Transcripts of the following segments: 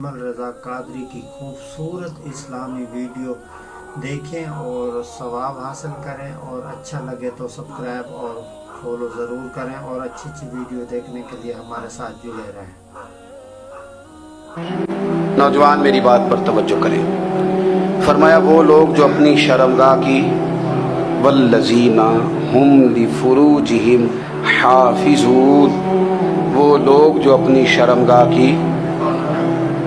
رضا قادری کی خوبصورت اسلامی ویڈیو دیکھیں اور ثواب حاصل کریں، اور اچھا لگے تو سبسکرائب اور فالو ضرور کریں، اور اچھی اچھی ویڈیو دیکھنے کے لیے ہمارے ساتھ جڑے رہیں۔ نوجوان میری بات پر توجہ کریں۔ فرمایا وہ لوگ جو اپنی شرمگاہ کی والذین ہم لفروجہم حافظون، وہ لوگ جو اپنی شرمگاہ کی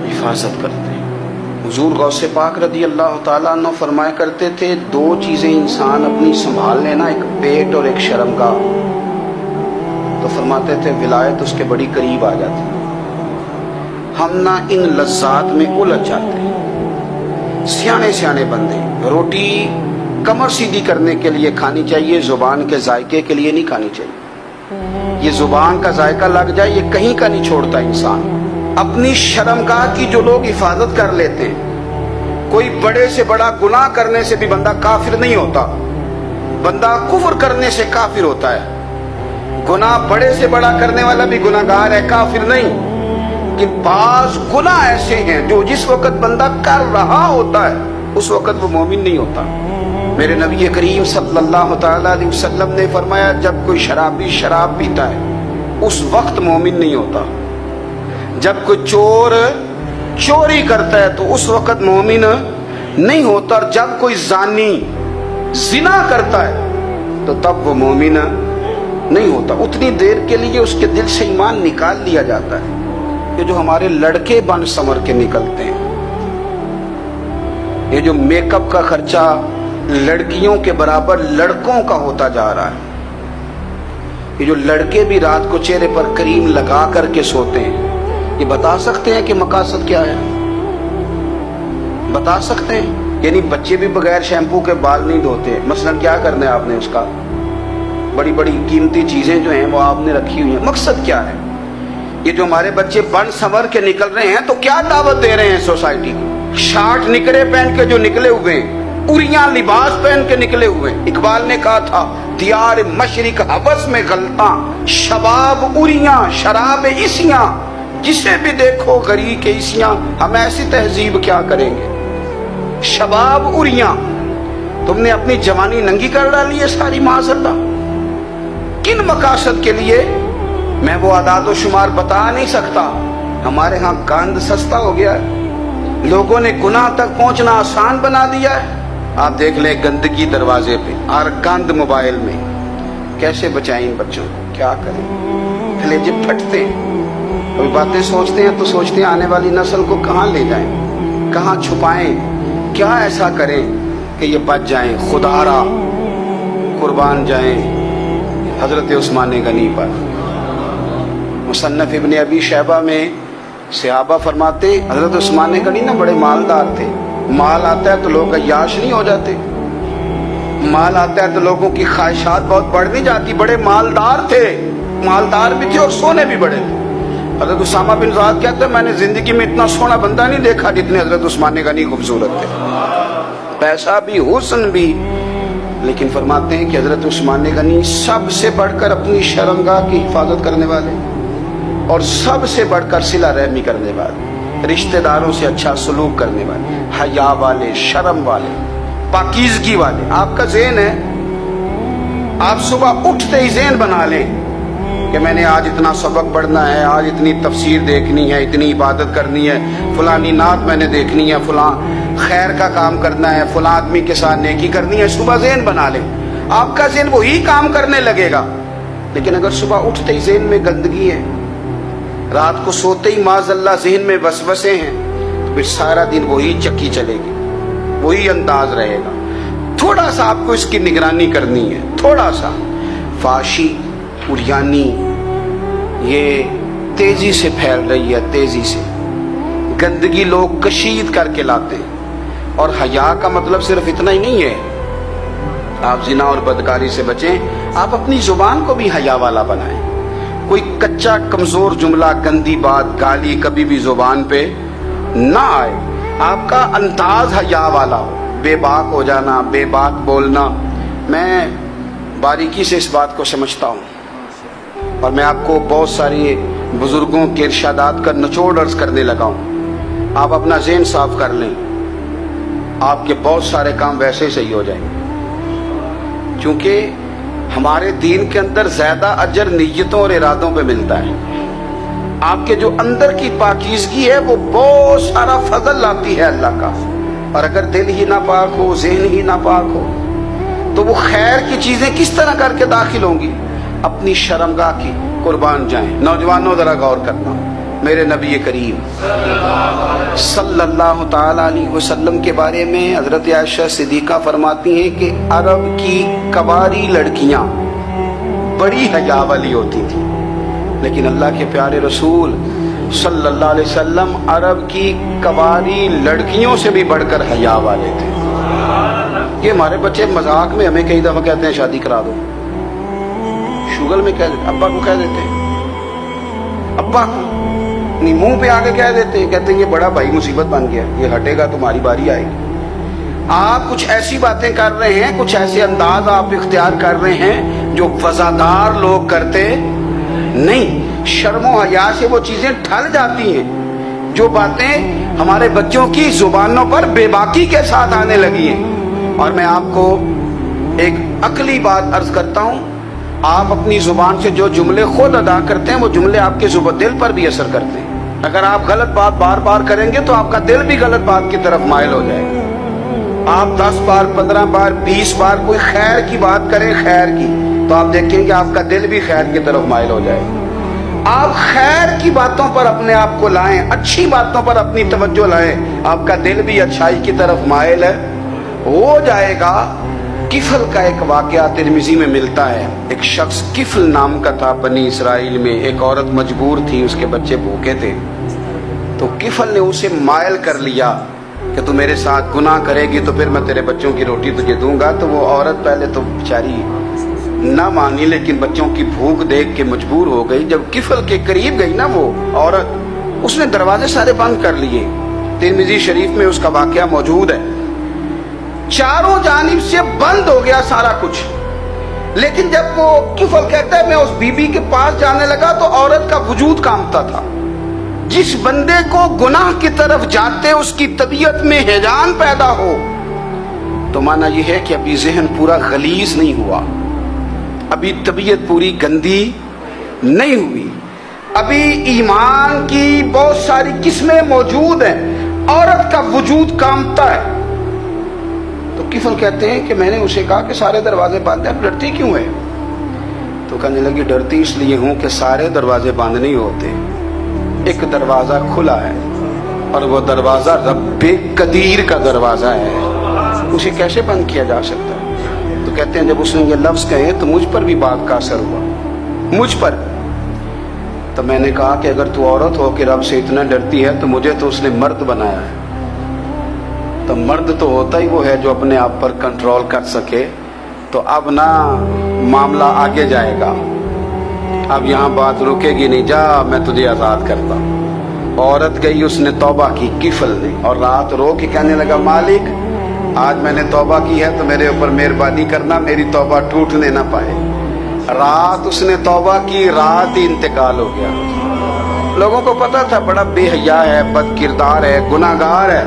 حفاظت کرتے ہیں۔ حضور غوث پاک رضی اللہ تعالیٰ عنہ فرمایا کرتے تھے دو چیزیں انسان اپنی سنبھال لینا، ایک پیٹ اور ایک شرمگاہ، تو فرماتے تھے ولایت اس کے بڑی قریب آ جاتی۔ ہم نہ ان لذات میں الجھ جاتے ہیں۔ سیانے بندے روٹی کمر سیدھی کرنے کے لیے کھانی چاہیے، زبان کے ذائقے کے لیے نہیں کھانی چاہیے۔ یہ زبان کا ذائقہ لگ جائے یہ کہیں کا نہیں چھوڑتا انسان۔ اپنی شرمگاہ کی جو لوگ حفاظت کر لیتے ہیں، کوئی بڑے سے بڑا گناہ کرنے سے بھی بندہ کافر نہیں ہوتا، بندہ کفر کرنے سے کافر ہوتا ہے۔ گناہ بڑے سے بڑا کرنے والا بھی گناہگار ہے، کافر نہیں۔ کہ بعض گناہ ایسے ہیں جو جس وقت بندہ کر رہا ہوتا ہے اس وقت وہ مومن نہیں ہوتا۔ میرے نبی کریم صلی اللہ تعالیٰ علیہ وسلم نے فرمایا جب کوئی شرابی شراب پیتا ہے اس وقت مومن نہیں ہوتا، جب کوئی چور چوری کرتا ہے تو اس وقت مومن نہیں ہوتا، اور جب کوئی زانی زنا کرتا ہے تو تب وہ مومن نہیں ہوتا۔ اتنی دیر کے لیے اس کے دل سے ایمان نکال لیا جاتا ہے۔ یہ جو ہمارے لڑکے بن سمر کے نکلتے ہیں، یہ جو میک اپ کا خرچہ لڑکیوں کے برابر لڑکوں کا ہوتا جا رہا ہے، یہ جو لڑکے بھی رات کو چہرے پر کریم لگا کر کے سوتے ہیں، یہ بتا سکتے ہیں کہ مقاصد کیا ہے؟ بتا سکتے ہیں؟ یعنی بچے بھی بغیر شیمپو کے بال نہیں دھوتے، مثلا کیا کرنا ہے آپ نے؟ اس کا بڑی بڑی قیمتی چیزیں جو ہیں وہ آپ نے رکھی ہوئی ہیں، مقصد کیا ہے؟ یہ جو ہمارے بچے بن سنور کے نکل رہے ہیں تو کیا دعوت دے رہے ہیں سوسائٹی کو؟ شارٹ نکرے پہن کے جو نکلے ہوئے ہیں، اریاں لباس پہن کے نکلے ہوئے ہیں۔ اقبال نے کہا تھا دیار مشرق حوث میں غلطاں، شباب اریاں شراب عیسیاں، جسے بھی دیکھو غری کے عیسیاں۔ ہم ایسی تہذیب کیا کریں گے؟ شباب اریاں، تم نے اپنی جوانی ننگی کر ڈالی ہے ساری معاذ اللہ۔ کن مقاصد کے لیے میں وہ اعداد و شمار بتا نہیں سکتا۔ ہمارے ہاں گند سستا ہو گیا ہے، لوگوں نے گناہ تک پہنچنا آسان بنا دیا ہے۔ آپ دیکھ لیں گندگی دروازے پہ اور گند موبائل میں، کیسے بچائیں ان بچوں کو؟ کیا کریں؟ کلیجے پھٹتے ہیں، کوئی باتیں سوچتے ہیں تو سوچتے ہیں آنے والی نسل کو کہاں لے جائیں، کہاں چھپائیں، کیا ایسا کریں کہ یہ بچ جائیں، خدا را قربان جائیں حضرت عثمان غنی پر۔ مصنف ابن ابی شیبہ میں صحابہ فرماتے حضرت عثمان غنی نا بڑے مالدار تھے۔ مال آتا ہے تو لوگ عیاش نہیں ہو جاتے، مال آتا ہے تو لوگوں کی خواہشات بہت بڑھ نہیں جاتی۔ بڑے مالدار تھے، مالدار بھی تھے اور سونے بھی بڑے تھے۔ حضرت اسامہ بن زید کہتے ہیں میں نے زندگی میں اتنا سونا بندہ نہیں دیکھا جتنے حضرت عثمان غنی خوبصورت تھے، پیسہ بھی حسن بھی۔ لیکن فرماتے ہیں کہ حضرت عثمان غنی سب سے بڑھ کر اپنی شرمگاہ کی حفاظت کرنے والے، اور سب سے بڑھ کر صلہ رحمی کرنے والے، رشتہ داروں سے اچھا سلوک کرنے والے، حیا والے، شرم والے، پاکیزگی والے۔ آپ کا ذہن ہے، آپ صبح اٹھتے ہی ذہن بنا لیں کہ میں نے آج اتنا سبق پڑھنا ہے، آج اتنی تفسیر دیکھنی ہے، اتنی عبادت کرنی ہے، فلانی نعت میں نے دیکھنی ہے، فلاں خیر کا کام کرنا ہے، فلاں آدمی کے ساتھ نیکی کرنی ہے۔ صبح ذہن بنا لیں، آپ کا ذہن وہی کام کرنے لگے گا۔ لیکن اگر صبح اٹھتے ہی ذہن میں گندگی ہے، رات کو سوتے ہی معاذ اللہ ذہن میں وسوسے ہیں، تو پھر سارا دن وہی چکی چلے گی، وہی انداز رہے گا۔ تھوڑا سا آپ کو اس کی نگرانی کرنی ہے، تھوڑا سا۔ فحاشی، عریانی یہ تیزی سے پھیل رہی ہے، تیزی سے گندگی لوگ کشید کر کے لاتے ہیں۔ اور حیا کا مطلب صرف اتنا ہی نہیں ہے آپ زنا اور بدکاری سے بچیں، آپ اپنی زبان کو بھی حیا والا بنائیں۔ کوئی کچا کمزور جملہ، گندی بات، گالی کبھی بھی زبان پہ نہ آئے، آپ کا انداز حیا والا ہو۔ بے باک ہو جانا، بے باک بولنا، میں باریکی سے اس بات کو سمجھتا ہوں، اور میں آپ کو بہت ساری بزرگوں کے ارشادات کا نچوڑ عرض کرنے لگا ہوں آپ اپنا ذہن صاف کر لیں, آپ کے بہت سارے کام ویسے صحیح ہو جائیں گے. چونکہ ہمارے دین کے اندر زیادہ اجر نیتوں اور ارادوں پہ ملتا ہے. آپ کے جو اندر کی پاکیزگی ہے وہ بہت سارا فضل لاتی ہے اللہ کا. اور اگر دل ہی ناپاک ہو, ذہن ہی ناپاک ہو, تو وہ خیر کی چیزیں کس طرح کر کے داخل ہوں گی؟ اپنی شرمگاہ کی قربان جائیں. نوجوانوں ذرا غور کرنا, میرے نبی کریم صلی اللہ تعالی علیہ وسلم کے بارے میں حضرت عائشہ صدیقہ فرماتی ہیں کہ عرب کی کواری لڑکیاں بڑی حیا والی ہوتی تھیں, لیکن اللہ کے پیارے رسول صلی اللہ علیہ وسلم عرب کی کواری لڑکیوں سے بھی بڑھ کر حیا والے تھے. یہ ہمارے بچے مذاق میں ہمیں کئی دفعہ کہتے ہیں شادی کرا دو, شوگل میں کہہ دیتے, ابا کو کہہ دیتے ہیں, ابا کو نہیں منہ پہ آگے کہہ دیتے ہیں, کہتے ہیں یہ بڑا بھائی مصیبت بن گیا, یہ ہٹے گا تمہاری باری آئے گی. آپ کچھ ایسی باتیں کر رہے ہیں, کچھ ایسے انداز آپ اختیار کر رہے ہیں جو وفادار لوگ کرتے نہیں. شرم و حیا سے وہ چیزیں ٹھل جاتی ہیں جو باتیں ہمارے بچوں کی زبانوں پر بے باکی کے ساتھ آنے لگی ہیں. اور میں آپ کو ایک عقلی بات عرض کرتا ہوں, آپ اپنی زبان سے جو جملے خود ادا کرتے ہیں وہ جملے آپ کے دل پر بھی اثر کرتے ہیں. اگر آپ غلط بات بار بار کریں گے تو آپ کا دل بھی غلط بات کی طرف مائل ہو جائے گا. آپ 10 بار 15 بار 20 بار کوئی خیر کی بات کریں, خیر کی, تو آپ دیکھیں کہ آپ کا دل بھی خیر کی طرف مائل ہو جائے گا. آپ خیر کی باتوں پر اپنے آپ کو لائیں, اچھی باتوں پر اپنی توجہ لائیں, آپ کا دل بھی اچھائی کی طرف مائل ہو جائے گا. کفل کا ایک واقعہ ترمذی میں ملتا ہے. ایک شخص کفل نام کا تھا بنی اسرائیل میں. ایک عورت مجبور تھی, اس کے بچے بھوکے تھے, تو کفل نے اسے مائل کر لیا کہ تو میرے ساتھ گناہ کرے گی تو پھر میں تیرے بچوں کی روٹی تجھے دوں گا. تو وہ عورت پہلے تو بیچاری نہ مانی, لیکن بچوں کی بھوک دیکھ کے مجبور ہو گئی. جب کفل کے قریب گئی نا وہ عورت, اس نے دروازے سارے بند کر لیے. ترمذی شریف میں اس کا واقعہ موجود ہے. چاروں جانب سے بند ہو گیا سارا کچھ. لیکن جب وہ کفل کہتا ہے میں اس بی بی کے پاس جانے لگا تو عورت کا وجود کانپتا تھا. جس بندے کو گناہ کی طرف جاتے اس کی طبیعت میں ہیجان پیدا ہو تو مانا یہ ہے کہ ابھی ذہن پورا غلیظ نہیں ہوا, ابھی طبیعت پوری گندی نہیں ہوئی, ابھی ایمان کی بہت ساری قسمیں موجود ہیں, عورت کا وجود کانپتا ہے. تو کفل کہتے ہیں کہ میں نے اسے کہا کہ سارے دروازے بند ہیں, اب ڈرتی کیوں ہے؟ تو کہنے لگی ڈرتی اس لیے ہوں کہ سارے دروازے بند نہیں ہوتے, ایک دروازہ کھلا ہے اور وہ دروازہ رب قدیر کا دروازہ ہے, اسے کیسے بند کیا جا سکتا ہے؟ تو کہتے ہیں جب اس نے یہ لفظ کہے تو مجھ پر بھی بات کا اثر ہوا, مجھ پر. تو میں نے کہا کہ اگر تو عورت ہو کے رب سے اتنا ڈرتی ہے تو مجھے تو اس نے مرد بنایا ہے. تو مرد تو ہوتا ہی وہ ہے جو اپنے آپ پر کنٹرول کر سکے. تو اب نہ معاملہ آگے جائے گا, اب یہاں بات رکے گی نہیں, جا میں تجھے آزاد کرتا. عورت گئی, اس نے توبہ کی کفل نے, اور رات رو کے کہنے لگا مالک آج میں نے توبہ کی ہے تو میرے اوپر مہربانی کرنا, میری توبہ ٹوٹنے نہ پائے. رات اس نے توبہ کی, رات ہی انتقال ہو گیا. لوگوں کو پتا تھا بڑا بے حیا ہے, بد کردار ہے, گناہگار ہے,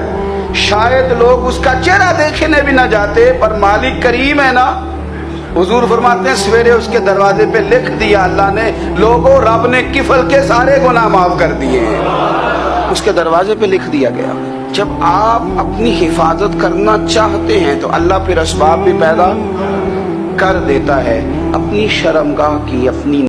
شاید لوگ اس کا چہرہ دیکھنے بھی نہ جاتے, پر مالک کریم ہے نا. حضور فرماتے ہیں سویرے اس کے دروازے پہ لکھ دیا اللہ نے, لوگوں رب نے کفل کے سارے گناہ معاف کر دیے ہیں. اس کے دروازے پہ لکھ دیا گیا. جب آپ اپنی حفاظت کرنا چاہتے ہیں تو اللہ پھر اسباب بھی پیدا کر دیتا ہے. اپنی شرمگاہ کی, اپنی